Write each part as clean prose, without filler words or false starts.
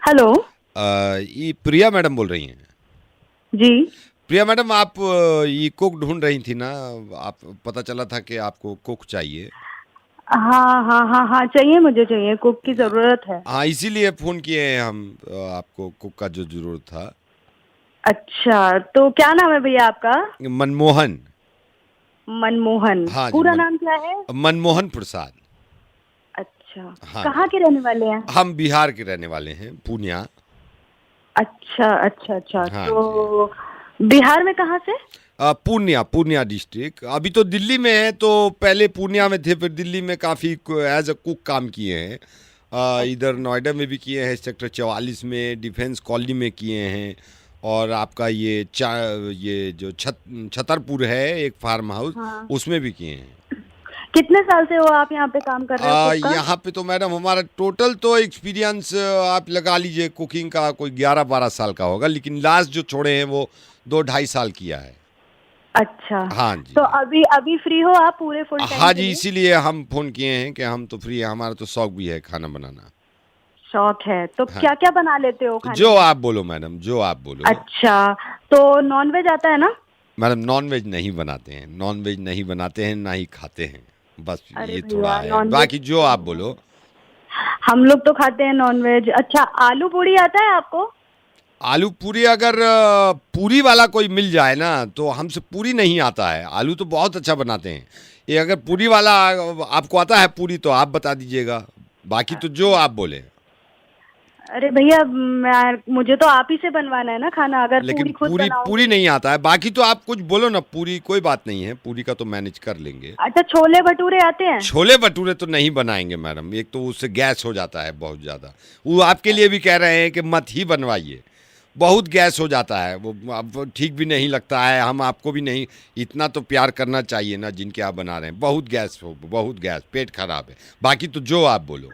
Hello. ये प्रिया madam बोल रही हैं। जी। प्रिया मैडम, आप ये कुक ढूंढ रही थी ना? आप पता चला था कि आपको कुक चाहिए। हाँ हाँ हाँ हाँ, चाहिए, मुझे चाहिए, कुक की ज़रूरत है। हाँ, इसीलिए फ़ोन किए हैं हम। आपको कुक का जो ज़रूरत था। अच्छा, तो क्या नाम है भैया आपका? मनमोहन। मनमोहन। हाँ जी, पूरा नाम क्या है? मनमोहन प्रसाद। अच्छा। हाँ कहाँ जी। के रहने वाले हैं? हम बिहार के रहने वाले हैं, पूर्णिया। अच्छा अच्छा अच्छा, हाँ जी। तो बिहार में कहाँ से? पूर्णिया, पूर्णिया डिस्ट्रिक्ट। अभी तो दिल्ली में है, तो पहले पूर्णिया में थे, फिर दिल्ली में काफ़ी एज अ कुक काम किए हैं। इधर अच्छा नोएडा में भी किए हैं, सेक्टर 44 में, डिफेंस कॉलोनी में किए हैं। और आपका ये जो छतरपुर है एक फार्म हाउस, हाँ। उसमें भी किए हैं। कितने साल से हो आप यहाँ पे काम कर रहे हो कुक का? यहाँ पे तो मैडम हमारा टोटल तो एक्सपीरियंस आप लगा लीजिए कुकिंग का कोई 11-12 साल का होगा, लेकिन लास्ट जो छोड़े हैं वो 2-2.5 साल किया है। अच्छा, हाँ तो जी। अभी अभी फ्री हो आप पूरे फुल टाइम हाँ के जी, लिए? इसीलिए हम फोन किए हैं कि हम तो फ्री है, हमारा तो शौक भी है खाना बनाना। शौक है तो हाँ, क्या क्या बना लेते हो खाने जो में? आप बोलो मैडम, जो आप बोलो। अच्छा, तो नॉन वेज आता है ना? मैडम, नॉन वेज नहीं बनाते हैं, नॉन वेज नहीं बनाते हैं, ना ही खाते हैं। बस अरे ये थोड़ा भैया, है, नॉन वेज बाकी जो आप बोलो। हम लोग तो खाते हैं नॉन वेज। अच्छा, आलू पूड़ी आता है आपको? आलू पूरी, अगर पूरी वाला कोई मिल जाए ना, तो हमसे पूरी नहीं आता है। आलू तो बहुत अच्छा बनाते हैं। ये अगर पूरी वाला आपको आता है पूरी, तो आप बता दीजिएगा। बाकी तो जो आप बोले। अरे भैया, मुझे तो आप ही से बनवाना है ना खाना, अगर लेकिन पूरी खुद पूरी पूरी बनाऊंगी। नहीं आता है। बाकी तो आप कुछ बोलो ना, पूरी कोई बात नहीं है, पूरी का तो मैनेज कर लेंगे। अच्छा, छोले भटूरे आते हैं? छोले भटूरे तो नहीं बनाएंगे मैडम, एक तो उससे गैस हो जाता है बहुत ज़्यादा। वो आपके लिए भी कह रहे हैं कि मत ही बनवाइए। बहुत गैस हो जाता है वो, अब ठीक भी नहीं लगता है। हम आपको भी नहीं, इतना तो प्यार करना चाहिए ना जिनके आप बना रहे हैं। बहुत गैस हो, बहुत गैस, पेट खराब है। बाकी तो जो आप बोलो।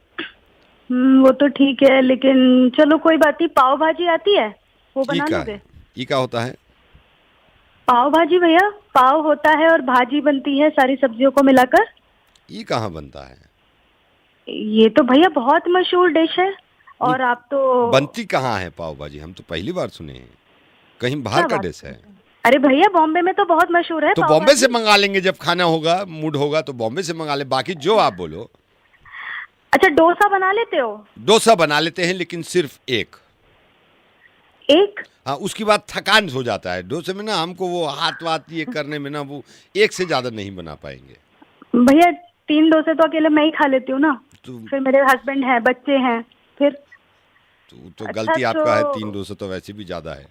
वो तो ठीक है, लेकिन चलो कोई बात नहीं। पाव भाजी आती है? वो ई बना का लोगे? है, ई का होता है। पाव भाजी भैया, पाव होता है और भाजी बनती है सारी सब्जियों को मिलाकर। ई कहाँ बनता है? ये तो भैया बहुत मशहूर डिश है। नहीं, और आप तो बनती कहाँ है पाव भाजी? हम तो पहली बार सुने हैं। कहीं बाहर क्या का बात डिश है? करते हैं? अरे भैया, बॉम्बे में तो बहुत मशहूर है तो पाव बॉम्बे से भाजी। मंगा लेंगे, जब खाना होगा, मूड होगा तो बॉम्बे से मंगा ले। बाकी जो आप बोलो। अच्छा, डोसा बना लेते हो? डोसा बना लेते हैं, लेकिन सिर्फ एक। एक? हाँ, उसके बाद थकान हो जाता है डोसे में ना, हमको वो हाथ वाथ ये करने में ना, वो एक से ज़्यादा नहीं बना पाएंगे। भैया, 3 डोसे तो अकेले मैं ही खा लेती हूँ ना। तो फिर मेरे हस्बैंड हैं, बच्चे हैं। फिर तो अच्छा गलती तो आपका है, 3 डोसे तो वैसे भी ज़्यादा है।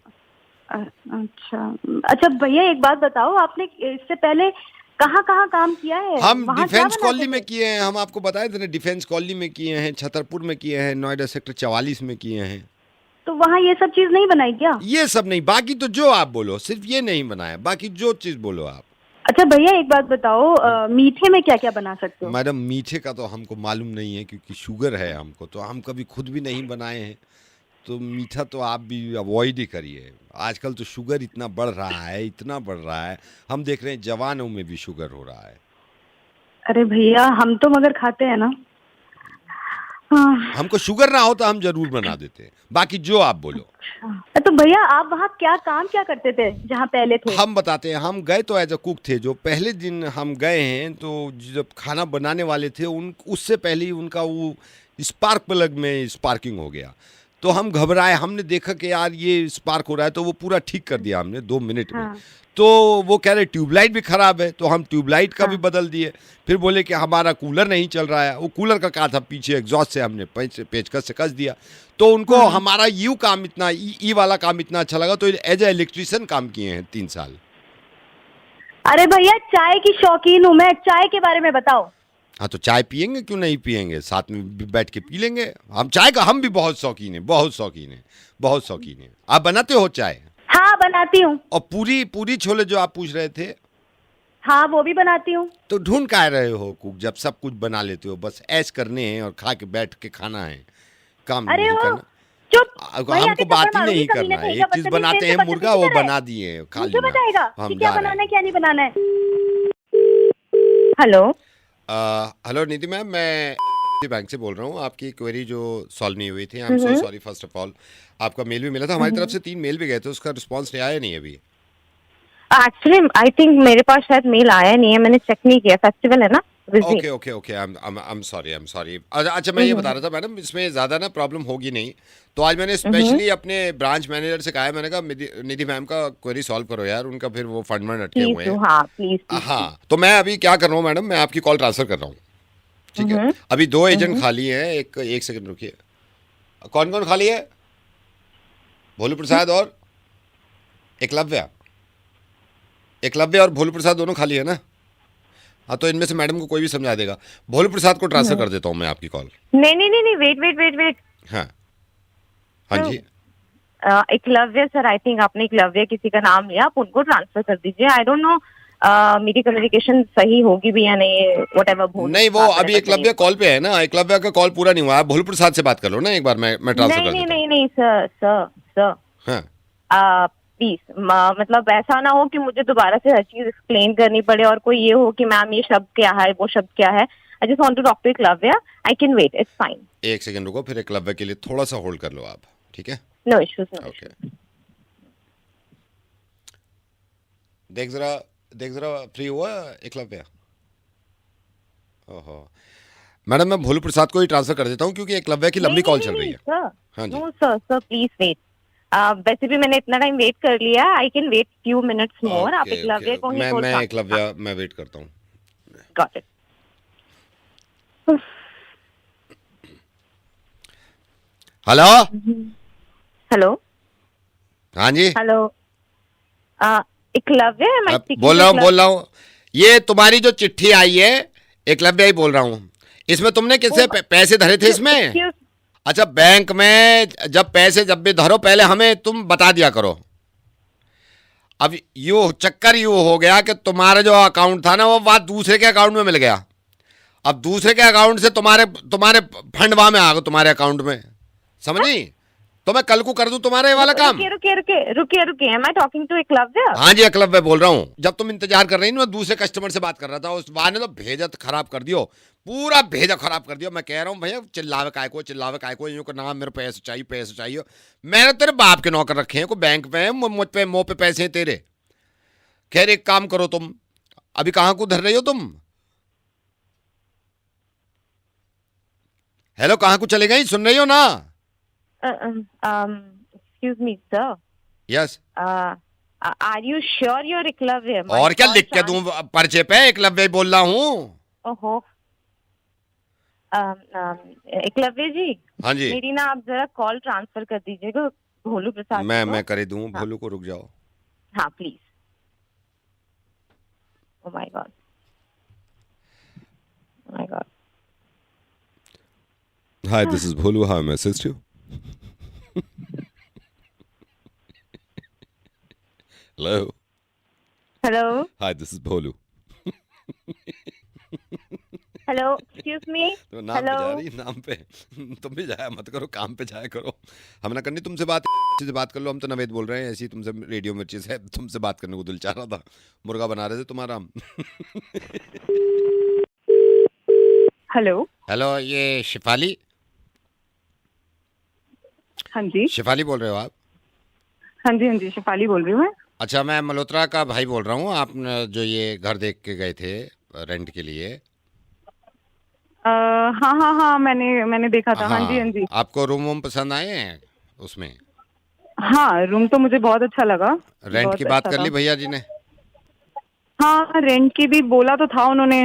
अच्छा अच्छा भैया, एक बात बताओ, आपने इससे पहले कहाँ कहाँ काम किया है? हम वहाँ क्या डिफेंस बनाते कॉलोनी में थे? किए हैं, हम आपको बताए थे ना, डिफेंस कॉलोनी में किए हैं, छतरपुर में किए हैं, नोएडा सेक्टर 44 में किए हैं। तो वहाँ ये सब चीज नहीं बनाई क्या? ये सब नहीं, बाकी तो जो आप बोलो, सिर्फ ये नहीं बनाया, बाकी जो चीज़ बोलो आप। अच्छा भैया, एक बात बताओ, मीठे में क्या क्या बना सकते हो? मैडम, मीठे का तो हमको मालूम नहीं है, क्योंकि शुगर है हमको, तो हम कभी खुद भी नहीं बनाए हैं। तो मीठा तो आप भी अवॉइड ही करिए। आजकल तो शुगर इतना बढ़ रहा है, इतना बढ़ रहा है। हम देख रहे हैं जवानों में भी शुगर हो रहा है। अरे भैया, हम तो मगर खाते हैं ना। हाँ। हमको शुगर ना हो तो हम जरूर बना देते हैं। बाकी जो आप बोलो। अच्छा, तो भैया आप वहाँ क्या काम क्या करते थे जहाँ पहले थे? हम बताते हैं, हम गए तो एज अ कुक थे। जो पहले दिन हम गए हैं, तो जब खाना बनाने वाले थे, उन उससे पहले ही उनका वो स्पार्क प्लग में स्पार्किंग हो गया। तो हम घबराए, हमने देखा कि यार ये स्पार्क हो रहा है, तो वो पूरा ठीक कर दिया हमने 2 मिनट में। हाँ तो वो कह रहे ट्यूबलाइट भी ख़राब है, तो हम ट्यूबलाइट का भी हाँ बदल दिए। फिर बोले कि हमारा कूलर नहीं चल रहा है। वो कूलर का कहा था, पीछे एग्जॉस्ट से हमने पेचकस से कस दिया। तो उनको हाँ। हमारा यू काम इतना ई वाला काम इतना अच्छा लगा, तो एज ए इलेक्ट्रिशियन काम किए हैं 3 साल। अरे भैया, चाय की शौकीन हूँ मैं, चाय के बारे में बताओ। हाँ, तो चाय पियेंगे, क्यों नहीं पियेंगे, साथ में बैठ के पी लेंगे। हम चाय का हम भी बहुत शौकीन हैं, बहुत शौकीन हैं, बहुत शौकीन हैं। आप बनाते हो चाय? हाँ, बनाती हूँ। और पूरी पूरी छोले जो आप पूछ रहे थे, हाँ, वो भी बनाती हूँ। तो ढूंढ का रहे हो कुक, जब सब कुछ बना लेते हो? बस ऐश करने हैं और खा के बैठ के खाना है, काम अरे नहीं हो, करना। चुप। वहीं हमको आके थप्पड़ बात ही मारूंगी, नहीं कमीने करना है। कहीं का, एक चीज बदतमीज, बनाते मेरे हैं, से मुर्गा बदतमीजी वो कर रहा है। बना दिए, खा मुझे लेना। बताएगा कि हम क्या जा रहे बनाना है हैं। क्या नहीं बनाना है? हेलो। हेलो निधि मैम, मैं बैंक से बोल रहा हूँ। आपकी क्वेरी जो सॉल्व नहीं हुई थी, I am so sorry. First of all आपका मेल भी मिला था हमारी तरफ से, 3 मेल भी गए थे, उसका रिस्पांस नहीं आया नहीं अभी। एक्चुअली आई थिंक मेरे पास शायद मेल आया नहीं है, मैंने चेक नहीं किया, फेस्टिवल है ना, busy. Okay okay okay, I am sorry, I am sorry. अच्छा मैं ये बता रहा था मैडम, इसमें ज़्यादा ना प्रॉब्लम होगी नहीं, तो आज मैंने स्पेशली अपने ब्रांच मैनेजर से कहा है, मैंने कहा निधि मैम का क्वेरी सॉल्व करो यार, उनका फिर वो फंड में अटके हुए प्लीज, हैं। हाँ प्लीज। हाँ, तो मैं अभी क्या कर रहा हूँ मैडम, मैं आपकी कॉल ट्रांसफर कर रहा हूँ, ठीक है। अभी 2 एजेंट खाली हैं, एक सेकंड रुकिए। कौन कौन खाली है? भोलू प्रसाद और एकलव्य। एकलव्य और भोलू प्रसाद दोनों खाली है ना? हाँ, तो इनमें से मैडम को कोई भी समझा देगा। भोलू प्रसाद को ट्रांसफर कर देता हूँ मैं आपकी कॉल। नहीं नहीं नहीं नहीं, वेट वेट वेट वेट। हाँ हाँ जी। एकलव्य सर, आई थिंक आपने एकलव्य किसी का नाम लिया, आप उनको ट्रांसफर कर दीजिए। आई डोंट नो मेरी कम्युनिकेशन सही होगी भी या नहीं, व्हाटएवर। नहीं, वो अभी एकलव्य कॉल पे है ना, एकलव्य का कॉल पूरा नहीं हुआ। आप भोलू प्रसाद से बात कर लो ना एक बार, मैं ट्रांसफर कर नहीं देता नहीं नहीं सर सर सर, हाँ प्लीज, मतलब ऐसा ना हो कि मुझे दोबारा से हर चीज एक्सप्लेन करनी पड़े और कोई ये हो कि मैम ये शब्द क्या है, वो शब्द क्या है। I just want to talk to Eklavya, I can wait, it's fine. एक सेकंड रुको, फिर एकलव्य के लिए थोड़ा सा होल्ड कर लो आप, ठीक है? No issues, no. ओके, देख जरा फ्री हुआ एकलव्य? ओहो मैडम, मैं भोलू प्रसाद को ही ट्रांसफर कर देता हूँ क्योंकि एकलव्य की लंबी कॉल चल रही है। सर हाँ जी। No sir, sir please wait. वैसे भी मैंने इतना टाइम वेट कर लिया, I can wait few minutes more. आप एकलव्य को ही मैं एकलव्य मैं वेट करता हूँ। Got it. हेलो हेलो हाँ जी, हेलो, एकलव्य, बोल रहा हूँ। ये तुम्हारी जो चिट्ठी आई है, एकलव्य ही बोल रहा हूँ। इसमें तुमने किससे पैसे धरे थे इसमें? अच्छा, बैंक में जब पैसे जब भी धरो, पहले हमें तुम बता दिया करो। अब यूँ चक्कर यूँ हो गया कि तुम्हारा जो अकाउंट था ना, वो बात दूसरे के अकाउंट में मिल गया। अब दूसरे के अकाउंट से तुम्हारे फंड वहां में आ गए, तुम्हारे अकाउंट में, समझी? तो मैं कल को कर दूं तुम्हारे वाला काम। रुकिए, am I talking to Eklavya? हाँ जी, एकलव्य बोल रहा हूँ। जब तुम इंतजार कर रही ना, मैं दूसरे कस्टमर से बात कर रहा था, उस बार ने तो भेजा खराब कर दियो, पूरा भेजा खराब कर दिया। मैं कह रहा हूँ भैया, चिल्लावे काय को यूं का नाम, मेरे पैसे चाहिए। मैंने तेरे बाप के नौकर रखे हैं, को बैंक पे मुझ पे मुँह पे पैसे हैं तेरे। खैर एक काम करो, तुम अभी कहाँ को धर रही हो तुम? हेलो, कहाँ को चले गई? सुन रही हो ना? Excuse me sir. Yes. Are you sure your Eklavya? और क्या लिख के दूं पर्चे पे? एकलव्य बोल रहा हूँ। ओहो, एकलव्य जी। हाँ जी। मेरी ना आप जरा कॉल ट्रांसफर कर दीजिएगा भोलू प्रसाद। मैं कर दूं। भोलू को रुक जाओ। हाँ please. Oh my God, oh my God. Hi, this is Bholu. How may I assist you? Hello. Hello. Hi, this is Bholu. Hello, excuse me. तो नाम पे जा रही, नाम पे तुम भी जाया मत करो, काम पे जाया करो। हम ना करनी तुमसे बात, से बात कर लो। हम तो नवेद बोल रहे हैं, ऐसी तुमसे रेडियो मिर्ची से तुमसे बात करने को दिल चाह रहा था, मुर्गा बना रहे थे तुम्हारा। हेलो हेलो, ये शिफाली? हाँ जी। शिफाली बोल रहे हो आप? हाँ जी, शिफाली बोल रही हूँ मैं। अच्छा, मैं मल्होत्रा का भाई बोल रहा हूँ। आप जो ये घर देख के गए थे रेंट के लिए? हाँ, मैंने देखा था। हाँ जी। आपको रूम पसंद आए हैं उसमें? हाँ, रूम तो मुझे बहुत अच्छा लगा। रेंट की बात कर ली भैया जी ने? हाँ, रेंट की भी बोला तो था उन्होंने,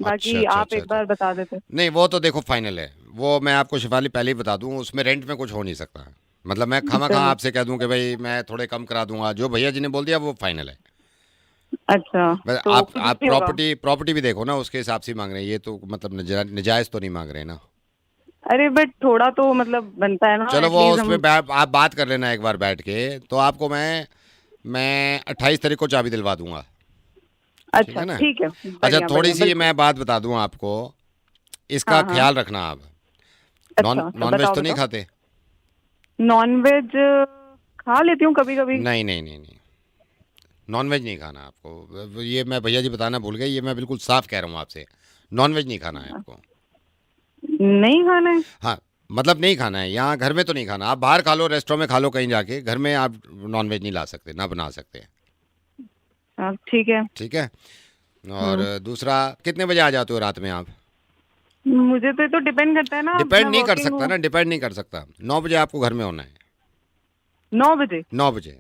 बाकी अच्छा, आप एक बार बता देते। नहीं, वो तो देखो फाइनल है, वो मैं आपको शिफाली पहले ही बता दूं, उसमें रेंट में कुछ हो नहीं सकता। मतलब मैं खामा आपसे कह दूं कि भाई मैं थोड़े कम करा दूंगा, जो भैया जी ने बोल दिया वो फाइनल है। अच्छा, तो आप प्रॉपर्टी भी देखो ना, उसके हिसाब से मांग रहे हैं। ये तो मतलब नजायज तो नहीं मांग रहे ना। अरे बट थोड़ा तो मतलब बनता है ना। चलो वो उसमें आप बात कर लेना एक बार बैठ के, तो आपको मैं 28 तारीख को चाबी दिलवा दूंगा। अच्छा, ठीक है। अच्छा, थोड़ी सी मैं बात बता दूं आपको, इसका ख्याल रखना आप। नॉन वेज तो नहीं खाते? नॉन वेज खा लेती हूँ कभी कभी। नहीं, नॉन वेज नहीं खाना आपको। ये मैं भैया जी बताना भूल गए, ये मैं बिल्कुल साफ कह रहा हूँ आपसे, नॉन वेज नहीं खाना है आपको। नहीं खाना है? हाँ, मतलब नहीं खाना है, यहाँ घर में तो नहीं खाना, आप बाहर खा लो, रेस्टोरेंट में खा लो कहीं जाके, घर में आप नॉनवेज नहीं ला सकते, ना बना सकते हैं। ठीक है। ठीक है। और दूसरा, कितने बजे आ जाते हो रात में आप? मुझे तो डिपेंड करता है ना, डिपेंड मैं नहीं कर working सकता हूँ। ना, डिपेंड नहीं कर सकता। 9 बजे आपको घर में होना है। 9 बजे? 9 बजे।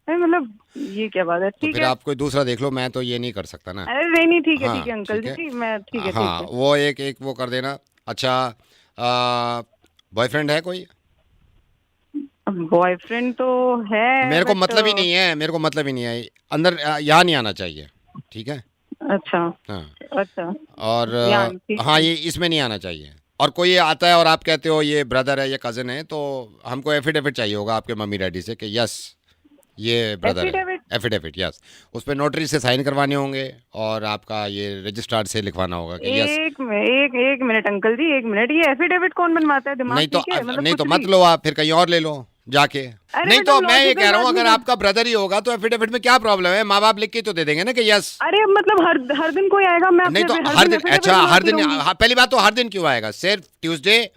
अरे मतलब ये क्या बात है? तो ठीक फिर है। आप कोई दूसरा देख लो, मैं तो ये नहीं कर सकता ना। अरे नहीं, ठीक है, हाँ, ठीक है अंकल ठीक है। जी, मैं ठीक है, हाँ, ठीक है। वो एक एक वो कर देना। अच्छा, बॉयफ्रेंड है कोई? बॉयफ्रेंड तो है मेरे को बट मतलब ही नहीं है, मेरे को मतलब ही नहीं है, अंदर यहाँ नहीं आना चाहिए। ठीक है। अच्छा, हाँ। अच्छा। और यान, ठीक हाँ, है। ये इसमें नहीं आना चाहिए। और कोई ये आता है और आप कहते हो ये ब्रदर है, ये कज़न है, तो हमको एफिडेविट चाहिए होगा आपके मम्मी डैडी से कि यस ये ब्रदर है। एफिडेविट? Affidavit, yes. उस पर नोटरी से साइन करवाने होंगे और आपका ये रजिस्ट्रार से लिखवाना होगा कि यस। एक मिनट अंकल जी, एक मिनट, ये एफिडेविट कौन बनवाता है? दिमाग नहीं तो ठीक है? मतलब नहीं तो कुछ मत भी। लो आप, फिर कहीं और ले लो जाके। अरे नहीं बट तो हम मैं ये लॉजिकल कह रहा हूँ, बात अगर नहीं आपका ब्रदर ही होगा तो एफिडेविट में क्या प्रॉब्लम है? माँ बाप लिख के तो दे देंगे ना कि यस। अरे मतलब हर दिन कोई आएगा, मैं नहीं अपने तो हर हर दिन दिन, affidavit अच्छा हर बनवाती दिन, रहूंगी? हाँ, पहली बात तो हर दिन क्यों आएगा? सिर्फ ट्यूसडे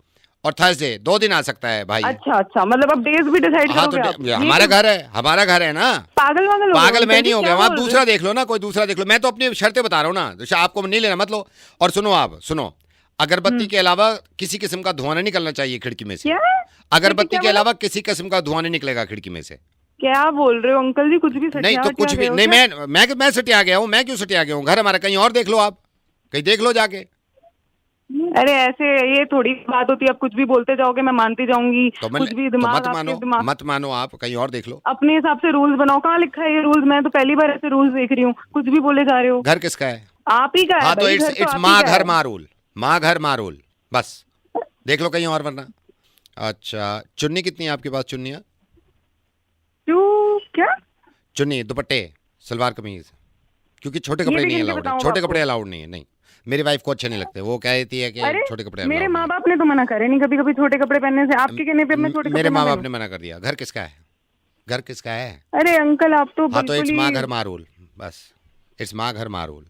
और थर्सडे 2 दिन आ सकता है भाई। अच्छा, अच्छा, मतलब अब डेज भी डिसाइड हाँ, तो करोगे आप? ये हमारा क्यों? घर है, हमारा घर है ना। पागल वागल हो गए पागल अंकल मैं जी, नहीं हो क्या गया, आप बोल रहे दूसरा हो? देख लो ना, कोई दूसरा देख लो, मैं तो अपनी शर्तें बता रहा हूँ ना, तो आपको नहीं लेना मत लो। और सुनो, आप सुनो, अगरबत्ती के अलावा किसी किस्म का धुआं नहीं निकलना चाहिए खिड़की में से। क्या? अगरबत्ती क्या के बोला? अलावा किसी किस्म का धुआं नहीं निकलेगा खिड़की में से। क्या बोल रहे हो अंकल जी? कुछ भी नहीं सटिया तो हटिया कुछ भी गए हो नहीं, क्या? मैं सटिया गया हूँ? मैं क्यों सटिया गया हूँ? घर हमारा कहीं और देख लो, आप कहीं देख लो जाके। अरे ऐसे ये थोड़ी बात होती है, आप कुछ भी बोलते जाओगे, मैं मानती जाऊंगी। तो कुछ भी दिमाग, आपके दिमाग मत मानो, आप कहीं और देख लो। अपने हिसाब से रूल्स बनाओ। कहाँ लिखा है ये रूल्स? मैं तो पहली बार ऐसे रूल्स देख रही हूँ, कुछ भी बोले जा रहे हो। घर किसका है? आप ही का है हाँ, तो भाई, इट्स घर तो इट्स आप ही माँ का घर है। माँ रूल, माँ घर माँ रूल, बस देख लो कहीं और, वरना। अच्छा, चुन्नी कितनी है आपके पास? चुन्नियाँ, क्यों? क्या? चुन्नी, दुपट्टे, सलवार कमीज, क्योंकि छोटे ये कपड़े भी नहीं गिन के अलाउड है, बताऊंगा छोटे आपको? कपड़े अलाउड नहीं है, नहीं। मेरी वाइफ को अच्छे नहीं लगते, वो कहती है कि अरे छोटे कपड़े मेरे अलाउड माँ नहीं बाप ने तो मना करे नहीं कभी कभी छोटे कपड़े पहनने से। आपके कहने पे मैं छोटे मेरे कपड़े माँ ना बाप पहनूं? ने मना कर दिया। घर किसका है? घर किसका है? अरे अंकल आप तो हाँ, तो बिल्कुल इट्स माँ ही। घर माँ रूल, बस। इट्स माँ घर माँ रूल।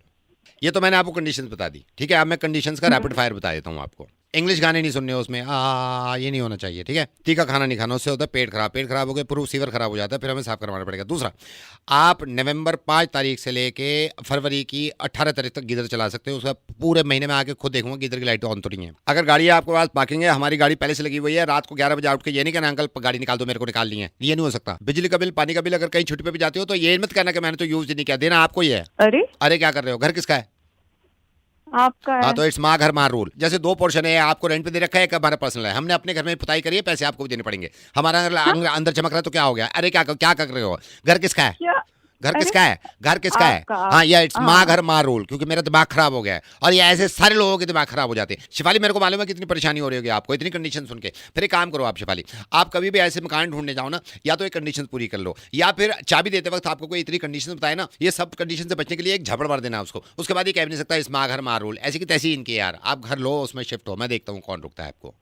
ये तो मैंने आपको कंडीशंस बता दी, ठीक है। अब मैं कंडीशंस का रैपिड फायर बता देता हूँ आपको। इंग्लिश गाने नहीं सुनने उसमें, ये नहीं होना चाहिए, ठीक है। तीखा खाना नहीं खाना, उससे होता है पेट खराब, पेट खराब हो गया पूरा सीवर खराब हो जाता है, फिर हमें साफ करवाना पड़ेगा। दूसरा, आप नवंबर 5 तारीख से लेके फरवरी की 18 तारीख तक गीजर चला सकते हो। उसका पूरे महीने में आके खुद देखूंगा गीजर की लाइटें ऑन तो नहीं है। अगर गाड़ी आपके पास पार्किंग है, हमारी गाड़ी पहले से लगी हुई है, रात को 11 बजे उठ के ये नहीं कहना अंकल गाड़ी निकाल दो, मेरे को निकालनी है, ये नहीं हो सकता। बिजली का बिल, पानी का बिल, अगर कहीं छुट्टी पे भी जाते हो तो ये मत कहना कि मैंने तो यूज नहीं किया, देना आपको ही है। अरे क्या कर रहे हो? घर किसका है? आपका है। हाँ, तो इट्स माँ घर माँ रूल। जैसे 2 पोर्शन है, आपको रेंट पे दे रखा है, एक हमारा पर्सनल है। हमने अपने घर में पुताई करी है, पैसे आपको भी देने पड़ेंगे। हमारा अंदर चमक रहा है तो क्या हो गया? क्या कर रहे हो? घर किसका है? क्या? घर अरे, किसका है? घर किसका है? आपका। हाँ, या इट्स माँ हाँ। घर माँ रूल, क्योंकि मेरा दिमाग खराब हो गया है और ये ऐसे सारे लोगों के दिमाग खराब हो जाते हैं। शिफाली, मेरे को मालूम है कितनी परेशानी हो रही होगी आपको इतनी कंडीशन सुन के। फिर एक काम करो आप शिफाली, आप कभी भी ऐसे मकान ढूंढने जाओ ना, या तो एक कंडीशन पूरी कर लो, या फिर चाबी देते वक्त आपको कोई इतनी कंडीशन बताए ना, ये सब कंडीशन से बचने के लिए एक झपड़ मार देना उसको। उसके बाद ये कह भी नहीं सकता इस माँ घर माँ रूल, ऐसी की तैसी इनकी यार। आप घर लो, उसमें शिफ्ट हो, मैं देखता हूँ कौन रुकता है आपको।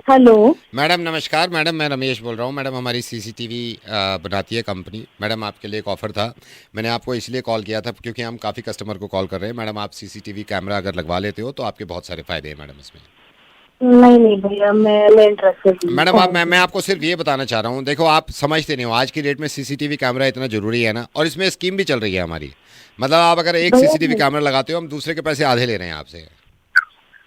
हेलो मैडम नमस्कार। मैडम, मैं रमेश बोल रहा हूँ। मैडम, हमारी सीसीटीवी बनाती है कंपनी। मैडम, आपके लिए एक ऑफ़र था, मैंने आपको इसलिए कॉल किया था क्योंकि हम काफ़ी कस्टमर को कॉल कर रहे हैं। मैडम, आप सीसीटीवी कैमरा अगर लगवा लेते हो तो आपके बहुत सारे फ़ायदे हैं मैडम इसमें। नहीं भैया, मैं इंटरेस्टेड नहीं। मैडम, मैं आपको सिर्फ ये बताना चाह रहा हूँ, देखो आप समझते नहीं हो, आज की डेट में सीसीटीवी कैमरा इतना ज़रूरी है ना, और इसमें स्कीम भी चल रही है हमारी। मतलब आप अगर एक सीसीटीवी कैमरा लगाते हो, हम दूसरे के पैसे आधे ले रहे हैं आपसे।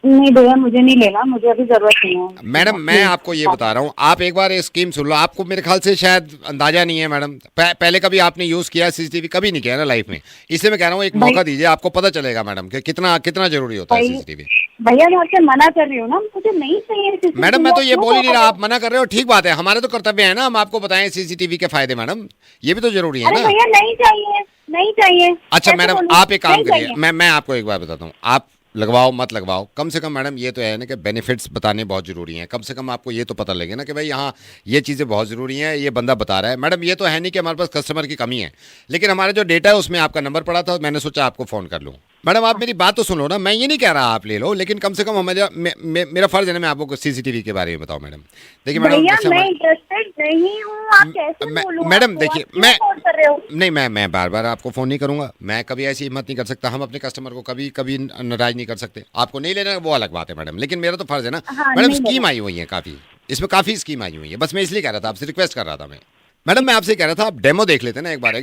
नहीं भैया, मुझे नहीं लेना, मुझे अभी जरूरत नहीं है। मैडम, मैं आपको ये बता रहा हूँ, आप एक बार ये स्कीम सुन लो। आपको मेरे ख्याल से शायद अंदाजा नहीं है मैडम, पहले कभी आपने यूज़ किया सीसीटीवी? कभी नहीं किया ना लाइफ में, इसलिए मैं कह रहा हूँ एक मौका दीजिए, आपको पता चलेगा मैडम कि कितना कितना जरूरी होता है सीसीटीवी। भैया मैं आपसे मना कर रही हूँ ना, मुझे नहीं चाहिए CCTV। मैडम, मैं तो ये बोल ही नहीं रहा, आप मना कर रहे हो, ठीक बात है, हमारे तो कर्तव्य है ना, हम आपको बताएं सीसीटीवी के फायदे। मैडम, ये भी तो जरूरी है अरे ना। भैया नहीं चाहिए, नहीं चाहिए। अच्छा कैसे मैडम, बोलूं? आप एक काम नहीं करिए, चाहिए। मैं आपको एक बार बताता हूँ, आप लगवाओ मत लगवाओ, कम से कम मैडम ये तो है ना कि बेनिफिट्स बताने बहुत ज़रूरी हैं। कम से कम आपको ये तो पता लगे ना कि भाई यहाँ ये चीज़ें बहुत ज़रूरी हैं, ये बंदा बता रहा है। मैडम, ये तो है नहीं कि हमारे पास कस्टमर की कमी है, लेकिन हमारा जो डेटा है उसमें आपका नंबर पड़ा था, मैंने सोचा आपको फ़ोन कर लूँ। मैडम आप मेरी बात तो सुनो ना, मैं ये नहीं कह रहा आप ले लो, लेकिन कम से कम मेरा फर्ज है ना, मैं आपको सीसीटीवी के बारे में बताऊं मैडम। देखिए मैडम, भैया जैसे मैं इंटरेस्टेड नहीं हूँ, आप कैसे बोलूँ मैडम आपको? देखिए, आप क्यों मैं फोन कर रहे हो? नहीं, मैं बार बार आपको फ़ोन नहीं करूंगा, मैं कभी ऐसी हिम्मत नहीं कर सकता। हम अपने कस्टमर को कभी कभी नाराज नहीं कर सकते। आपको नहीं लेना वो अलग बात है मैडम, लेकिन मेरा तो फर्ज है ना। हाँ, मैडम नहीं स्कीम लेना। आई हुई है काफ़ी, इसमें काफ़ी स्कीम आई हुई है, बस मैं इसलिए कह रहा था, आपसे रिक्वेस्ट कर रहा था मैं। मैडम मैं आपसे कह रहा था आप डेमो देख लेते ना एक बार,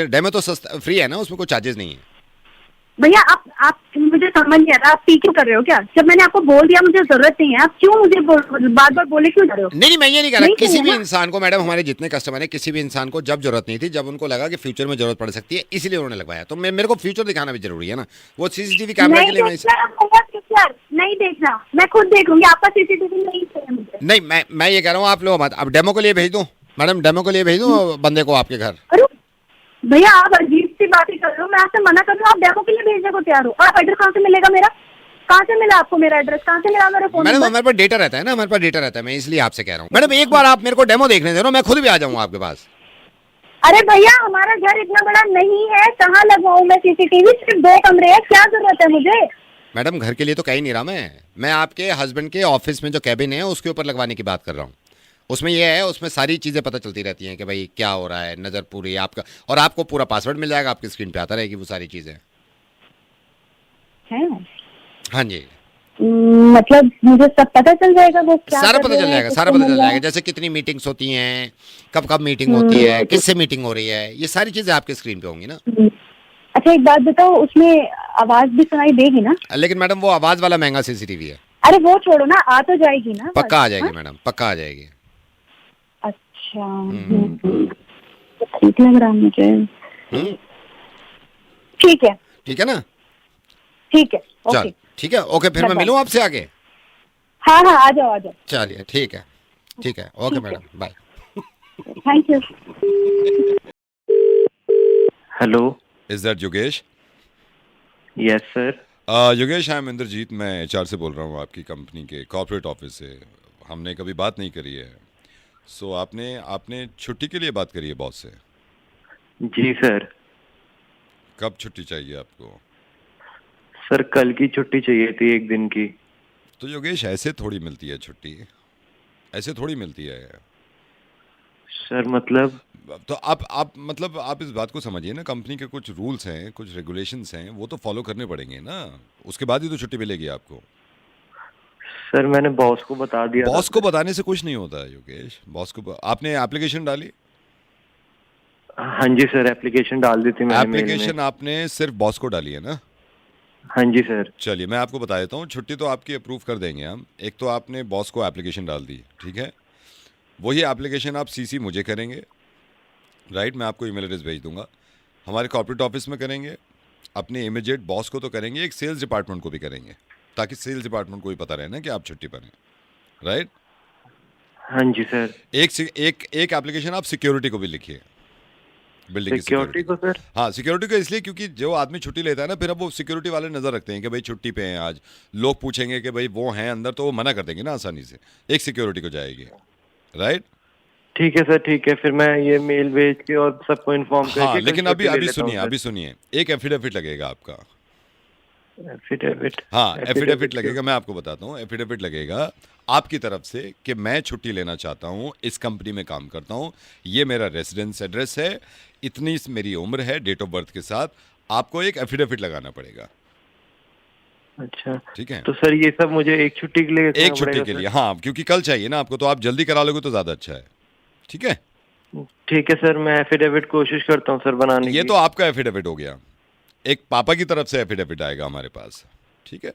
डेमो तो सस्ता फ्री है ना, उसमें कोई चार्जेस नहीं है। भैया आप मुझे समझ नहीं आ रहा, आप पीछे कर रहे हो क्या? जब मैंने आपको बोल दिया मुझे जरूरत नहीं है, आप क्यों मुझे बार बार बोले क्यों जा रहे हो? नहीं, मैं ये नहीं कह रहा। नहीं किसी चाहिए भी ना। इंसान को मैडम, हमारे जितने कस्टमर हैं, किसी भी इंसान को जब जरूरत नहीं थी, जब उनको लगा कि फ्यूचर में जरूरत पड़ सकती है, इसलिए उन्होंने लगवाया। तो मेरे को फ्यूचर दिखाना भी जरूरी है ना, वो सीसीटीवी कैमरा नहीं के लिए मैं देखना भैया, पिक्चर नहीं देखना, मैं खुद देखूंगी। आपका सीसीटीवी नहीं चाहिए मुझे। नहीं, मैं ये कह रहा हूँ आप लोग मत। अब डेमो के लिए भेज दूँ मैडम, डेमो के लिए भेज दूँ बंदे को आपके घर? अरे भैया आप अजीब सी बातें कर रहे हो, मैं आपसे मना कर रही हूँ, आप डेमो के लिए भेजने को तैयार हो। और एड्रेस कहाँ से मिलेगा मेरा? कहाँ से मिला आपको मेरा एड्रेस? कहाँ से मिला मेरा फोन मैडम नंबर? हमारे पास डेटा रहता है ना, हमारे पास डेटा रहता है, मैं इसलिए आपसे कह रहा हूँ। मैडम एक बार आप मेरे को डेमो देखने दे रहे हो, मैं खुद भी आ जाऊँगा आपके पास। अरे भैया हमारा घर इतना बड़ा नहीं है, कहाँ लगवाऊँ मैं सीसीटीवी? सिर्फ 2 कमरे हैं, क्या जरूरत है मुझे? मैडम घर के लिए तो कह ही नहीं रहा मैं आपके हस्बैंड के ऑफिस में जो कैबिन है उसके ऊपर लगवाने की बात कर रहा हूँ। उसमें ये है, उसमें सारी चीज़ें पता चलती रहती हैं कि भाई क्या हो रहा है, नज़र पूरी आपका, और आपको पूरा पासवर्ड मिल जाएगा, आपकी स्क्रीन पे आता रहेगी वो सारी चीज़ें। है हाँ जी, मतलब मुझे सब पता चल जाएगा वो क्या सारा कर पता रहे चल हैं, जाएगा, किसको सारा पता मिल चल रहा जाएगा। है। जैसे कितनी मीटिंग्स होती हैं, कब कब मीटिंग होती है, किससे मीटिंग हो रही है, ये सारी चीज़ें आपके स्क्रीन पे होंगी ना। अच्छा एक बात बताओ, उसमें आवाज भी सुनाई देगी ना? लेकिन मैडम वो आवाज़ वाला महंगा सीसीटीवी है। अरे वो छोड़ो ना, आ तो जाएगी ना? पक्का आ जाएगी हाँ? मैडम, पक्का आ जाएगी। अच्छा ठीक लग रहा है मुझे। हम्म, ठीक है, ठीक है ना? ठीक है, चल ओके। ठीक है, ओके, फिर मैं बाय। मिलूँ आपसे आगे। हाँ हाँ आ जाओ आ जाओ। चलिए ठीक है, ठीक है, okay madam, bye. Thank you. Hello. Is that Yogesh? Yes sir. Yogesh, I am Indrajit, मैं एचआर से बोल रहा हूँ, आपकी कंपनी के कॉर्पोरेट ऑफिस से। हमने कभी बात नहीं करी है। सो आपने छुट्टी के लिए बात करी है बॉस से? जी सर। कब छुट्टी चाहिए आपको? सर कल की छुट्टी चाहिए थी, 1 दिन की। तो योगेश ऐसे थोड़ी मिलती है छुट्टी, ऐसे थोड़ी मिलती है। सर मतलब तो आप इस बात को समझिए ना, कंपनी के कुछ रूल्स हैं, कुछ रेगुलेशंस हैं, वो तो फॉलो करने पड़ेंगे ना, उसके बाद ही तो छुट्टी मिलेगी आपको। सर मैंने बॉस को बता दिया बॉस था। को बताने से कुछ नहीं होता है योगेश। बॉस को आपने एप्लीकेशन डाली? हाँ जी सर, एप्लीकेशन डाल दी थी मैंने मेल में। एप्लीकेशन आपने सिर्फ बॉस को डाली है ना? हाँ जी सर। चलिए मैं आपको बता देता हूँ, छुट्टी तो आपकी अप्रूव कर देंगे हम। एक तो आपने बॉस को एप्लीकेशन डाल दी, ठीक है, वही एप्लीकेशन आप सीसी मुझे करेंगे, राइट? मैं आपको ईमेल एड्रेस भेज दूंगा, हमारे कॉर्पोरेट ऑफिस में करेंगे, अपने इमीडिएट बॉस को तो करेंगे, एक सेल्स डिपार्टमेंट को भी करेंगे, ताकि सेल्स डिपार्टमेंट को भी पता रहे ना कि आप छुट्टी पर हैं, राइट? हाँ जी सर। एक एप्लीकेशन आप सिक्योरिटी को भी लिखिए, बिल्डिंग की सिक्योरिटी को सर? हाँ, सिक्योरिटी को इसलिए क्योंकि जो आदमी छुट्टी लेता है ना, फिर अब वो सिक्योरिटी वाले नजर रखते हैं कि भाई छुट्टी पे हैं आज, लोग पूछेंगे कि भाई वो हैं अंदर, तो वो मना कर देंगे ना आसानी से। एक सिक्योरिटी को जाएगी, राइट? ठीक है सर, ठीक है, फिर मैं ये मेल भेज के और सबको इन्फॉर्म करके हाँ, कल लेकिन छुट्टी ले अभी लेता हूँ सर। सुनिए, एक एफिडेविट लगेगा आपका। एफिडेविट? हाँ, एफिडेविट लगेगा, मैं आपको बताता हूँ। एफिडेविट लगेगा आपकी तरफ से कि मैं छुट्टी लेना चाहता हूँ, इस कंपनी में काम करता हूँ, ये मेरा रेजिडेंस एड्रेस है, इतनी मेरी उम्र है, डेट ऑफ बर्थ के साथ आपको एक एफिडेविट लगाना पड़ेगा। अच्छा ठीक है, तो सर ये सब मुझे एक छुट्टी के लिए एक छुट्टी के लिए, हाँ, क्योंकि कल चाहिए ना आपको, तो आप जल्दी करा लोगे तो ज्यादा अच्छा है। ठीक है, ठीक है सर, मैं एफिडेविट कोशिश करता हूँ सर बनाने ये की। तो आपका एफिडेविट हो गया। एक पापा की तरफ से एफिडेविट आएगा हमारे पास, ठीक है?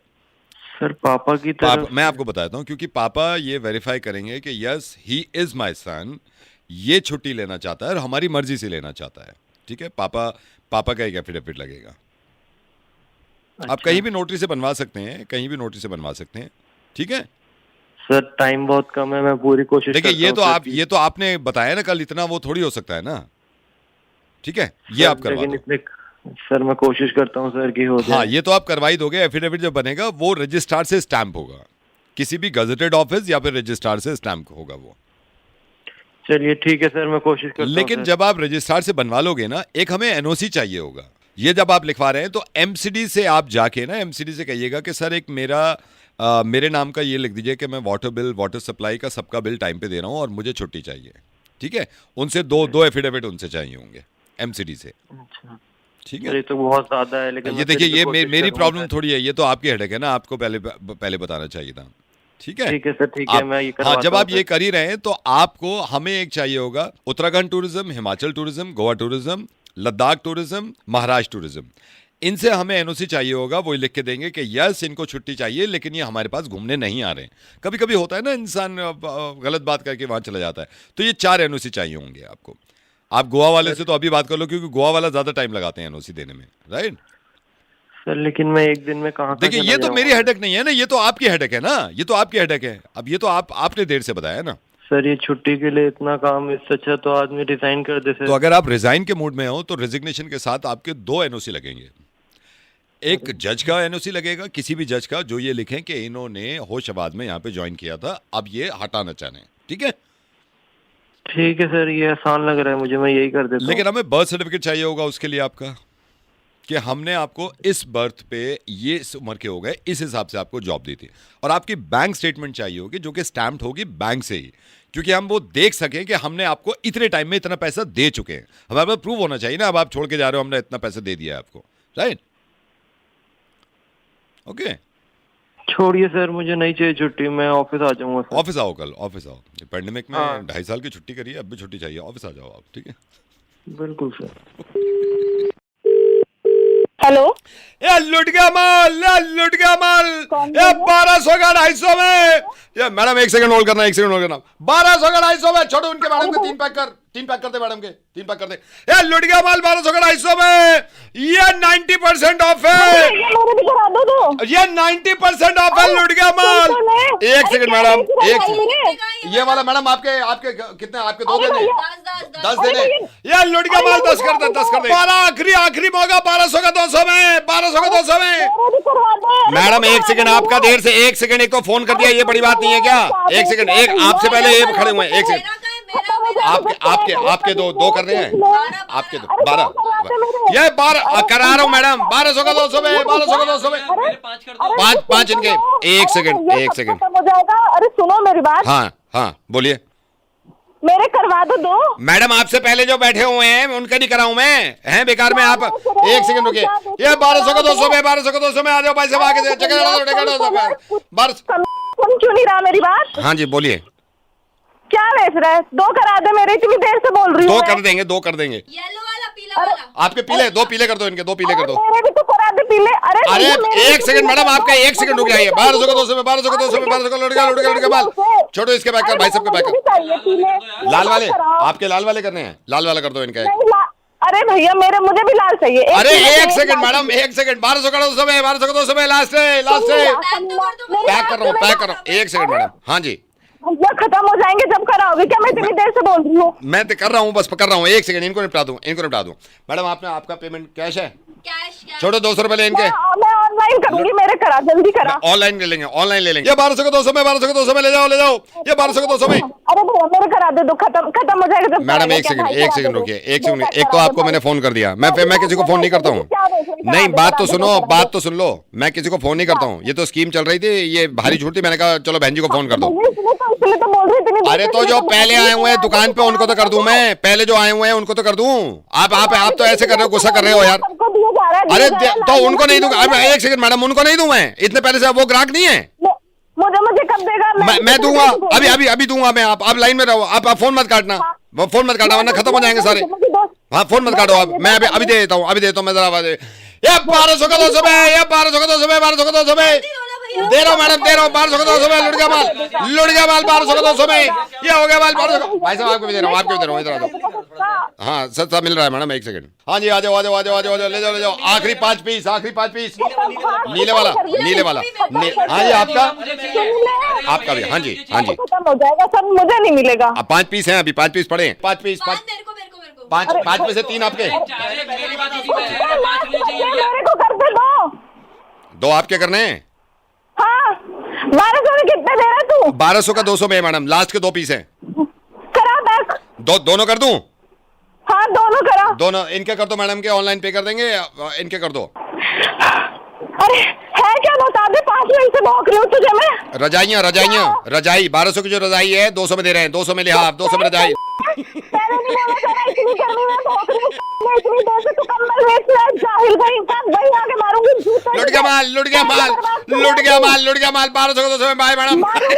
सर पापा की तरफ? मैं आपको बताता हूँ, क्योंकि पापा ये वेरीफाई करेंगे कि yes he is my son, ये छुट्टी लेना चाहता है और हमारी मर्जी से लेना चाहता है। ठीक है, पापा का एक एफिडेविट लगेगा। अच्छा। आप कहीं भी नोटरी से बनवा सकते हैं, कहीं भी नोटरी से बनवा सकते हैं। ठीक है सर टाइम बहुत कम है, मैं पूरी कोशिश देखिए, करता हूँ सर ये तो आपने बताया ना कल, इतना वो थोड़ी हो सकता है ना। ठीक है, ये आप करवा लेकिन दो। सर मैं कोशिश करता हूँ सर कि हो जाए। हाँ, ये तो आप करवा ही दोगे। एफिडेविट जब बनेगा वो रजिस्ट्रार से स्टैंप होगा, किसी भी गजेटेड ऑफिस या फिर रजिस्ट्रार से स्टैंप होगा वो। चलिए ठीक है सर, मैं कोशिश करता हूँ लेकिन सर। जब आप रजिस्ट्रार से बनवा लोगे ना, एक हमें एनओसी चाहिए होगा, ये जब आप लिखवा रहे हैं तो एमसीडी से आप जाके ना एमसीडी से कहिएगा कि सर एक मेरे नाम का ये लिख दीजिए कि मैं वाटर बिल, वाटर सप्लाई का सबका बिल टाइम पे दे रहा हूँ और मुझे छुट्टी चाहिए। ठीक है, उनसे दो एफिडेविट उनसे चाहिए होंगे एमसीडी से। अच्छा ठीक सर, है, ये तो बहुत ज्यादा है, लेकिन ये मैं देखिए फिर भी ये कोशिश मेरी करूंगा प्रॉब्लम सर। थोड़ी है, ये तो आपकी हेडेक है ना, आपको पहले बताना चाहिए था। ठीक है, ठीक है सर, ठीक है, मैं ये हाँ, जब करवाता आप हूँ ये सर। कर ही रहे हैं तो आपको हमें एक चाहिए होगा Uttarakhand tourism, Himachal tourism, Goa tourism, Ladakh tourism, Maharashtra tourism, इनसे हमें एनओसी चाहिए होगा। वो लिख के देंगे कि यस इनको छुट्टी चाहिए लेकिन ये हमारे पास घूमने नहीं आ रहे हैं। कभी कभी होता है ना, इंसान गलत बात करके वहां चला जाता है। तो ये 4 एनओसी चाहिए होंगे आपको। आप गोवा वाले से तो अभी बात कर लो, क्योंकि गोवा वाला ज्यादा टाइम लगाते हैं एनओसी देने में, राइट? सर लेकिन मैं एक दिन में कहाँ देखिए ये तो मेरी हेडेक नहीं है ना, ये तो आपकी हेडेक है ना, ये तो आपकी हेडेक है। अब ये तो आपने देर से बताया ना। सर ये छुट्टी के लिए इतना काम, इससे अच्छा तो आदमी रिजाइन कर दे सर। तो अगर आप रिजाइन के मूड में हो तो रेजिग्नेशन के साथ आपके 2 एनओसी लगेंगे। एक जज का एनओसी लगेगा, किसी भी जज का, जो ये लिखें कि इन्होंने होशंगाबाद में यहाँ पे ज्वाइन किया था, अब ये हटाना चाहते हैं। ठीक है, ठीक है सर, ये आसान लग रहा है मुझे, मैं यही कर देता हूँ। लेकिन हमें बर्थ सर्टिफिकेट चाहिए होगा उसके लिए आपका, कि हमने आपको इस बर्थ पे ये इस उम्र के हो गए, इस हिसाब से आपको जॉब दी थी। और आपकी बैंक स्टेटमेंट चाहिए होगी जो कि स्टैम्प्ड होगी बैंक से ही, क्योंकि हम वो देख सकें कि हमने आपको इतने टाइम में इतना पैसा दे चुके हैं। हमारे पास प्रूव होना चाहिए ना, अब आप छोड़ के जा रहे हो हमने इतना पैसा दे दिया है आपको, राइट? ओके, छोड़िए सर, मुझे नहीं चाहिए छुट्टी, मैं ऑफिस आ जाऊंगा सर। ऑफिस आओ, कल ऑफिस आओ। पेंडेमिक में हाँ। 2.5 साल की छुट्टी करिए, अब भी छुट्टी चाहिए, ऑफिस आ जाओ आप। ठीक है, बिल्कुल सर। हेलो, ये लुट गया माल, ये लुट गया माल, ये 1200 का 250 में। ये मैडम एक सेकंड होल्ड करना, 1200 का 250 में। छोड़ो उनके मैडम के 3 पैक कर दे मैडम के, 3 पैक कर दे। ये लुट गया माल 1200 का 250 में। ये 90% ऑफ है, मेरे भी करा दो तो। ये 90% ऑफ है, लुट गया माल। एक सेकंड मैडम, एक सेकंड। ये वाला मैडम आपके कितने, आपके 2 देने, 10 देने। ये लुट गया माल, 10 कर दे, 10 कर दे। आखिरी मौका 1200 का 200 में, 1200 का 200 में। मैडम एक सेकंड, आपका देर से 1 सेकंड, एक तो फोन कर दिया, ये बड़ी बात नहीं है क्या? 1 सेकंड, एक आपसे पहले ये खड़े हुए हैं, 1 सेकंड। आपके दो कर रहे हैं, आपके 12 ये 12 करा रहा हूँ मैडम, 1200 का 200 में, 1200 का 200 में। 5 इनके। एक सेकंड हो जाएगा। अरे सुनो मेरी बात, हाँ बोलिए मेरे करवा दो 2। मैडम। आपसे पहले जो बैठे हुए हैं उनका नहीं कराऊं मैं, हैं बेकार में आप। 1 सेकंड रुकिए, ये 1200 का 200 में, 1200 का 200 में। आ जाओ भाई साहब, आगे से सुन क्यों नहीं रहा मेरी बात? हाँ जी बोलिए। क्या बेच रहा है? 2 करा दे, मेरे इतनी देर से बोल रही हूँ। 2 कर देंगे, 2 कर देंगे। येलो वाला, पीला वाला। आपके पीले 2 पीले कर दो, इनके 2 पीले कर दो। मेरे भी तो करा दे पीले। अरे अरे 1 सेकंड मैडम, आपका 1 सेकंड रुक जाइए। 1200 का 200 में, 1200 का 200 में, 1200 का लुट गया माल। छोड़ो इसके बैक कर, भाई साहब के बैक कर। लाल वाले, आपके लाल वाले करने हैं, लाल वाला कर दो इनका। अरे भैया मुझे भी लाल चाहिए। अरे 1 सेकंड मैडम, 1 सेकंड। 1200 का 200 में, 1200 का 200 में, लास्ट है। पैक कर रहा हूँ, 1 सेकंड मैडम। हाँ जी, भैया खत्म हो जाएंगे जब कराओगे। क्या मैं इतनी देर से बोल रही हूँ? मैं तो कर रहा हूँ, बस कर रहा हूँ। 1 सेकंड, इनको निपटा दूं। मैडम आपका पेमेंट कैश है? कैश। छोड़ो 200 रुपए ले इनके। मैं ऑनलाइन करूंगी, मेरे करा, जल्दी करा। ऑनलाइन ले लेंगे। ये 1200 का 200 में, 1200 का 200 में ले जाओ। ये 1200 का 200 में। अरे भैया मेरे करा दे दो, खत्म हो जाएगा जब। मैडम 1 सेकंड रुकिए, 1 सेकंड। एक तो आपको मैंने फोन कर दिया, मैं किसी को फोन नहीं करता हूँ। नहीं, बात तो सुन लो। मैं किसी को फोन नहीं करता हूँ। ये तो स्कीम चल रही थी, ये भारी छूट थी, मैंने कहा चलो बहन जी को फोन कर दो। इसलिए तो बोल रही थी। अरे तो जो पहले आए हुए हैं दुकान पे उनको तो कर दूं मैं, पहले जो आए हुए हैं उनको तो कर दूं। आप तो ऐसे कर रहे हो, गुस्सा कर रहे हो यार। अरे तो उनको नहीं दूंगा। 1 सेकंड मैडम, उनको नहीं दूं मैं, इतने पहले से वो ग्राहक नहीं है। मुझे कब देगा? मैं दूंगा, अभी दूंगा मैं। आप लाइन में रहो, आप फोन मत काटना, वरना खत्म हो जाएंगे सारे। हाँ फोन मत काटो आप, मैं अभी दे देता हूँ मैं जरा। ये 1200 का 200 में, ये 1200 का 200 में, 1200 का 200 में दे रहा हूँ मैडम, 1200 का 200 में। लुट गया माल 1200 का 200 में। ये हो गया माल 1200। भाई साहब आपको भी दे रहा हूँ, इधर आ जाओ। हाँ सस्ता मिल रहा है मैडम, 1 सेकंड। हाँ जी, आ जाओ, ले जाओ। आखिरी 5 पीस। नीले वाला। हाँ जी, आपका भी। हाँ जी। खत्म हो जाएगा सब, मुझे नहीं मिलेगा। अब 5 पीस हैं, अभी 5 पीस पड़े हैं। 5 पीस, 5 में से 3 आपके। मेरे को कर दे 2 आपके करने हैं। हाँ 1200 में कितने दे रहा तू? 1200 का 200 में मैडम, लास्ट के 2 पीस हैं। करा बैक। दोनों कर दूं? हाँ दोनों करा। दोनों इनके कर दो मैडम के, ऑनलाइन पे कर देंगे, इनके कर दो। अरे है क्या बता दे, 5 मिनट से भौंक रही हूँ तुझे मैं। रजाइयाँ रजाई 1200 की जो रजाई है 200 में दे रहे हैं, 200 में ले आप, 200 में रजाई। पहले नहीं बोला था ना, इतनी गर्मी में भौंक रही हूँ, मैं इतनी देर से तू कंबल बेच रहा है, जाहिल कहीं का, वहीं आके मारूंगी जूते। लुट गया माल 1200 को 200 में, बाय मैडम। मारूंगी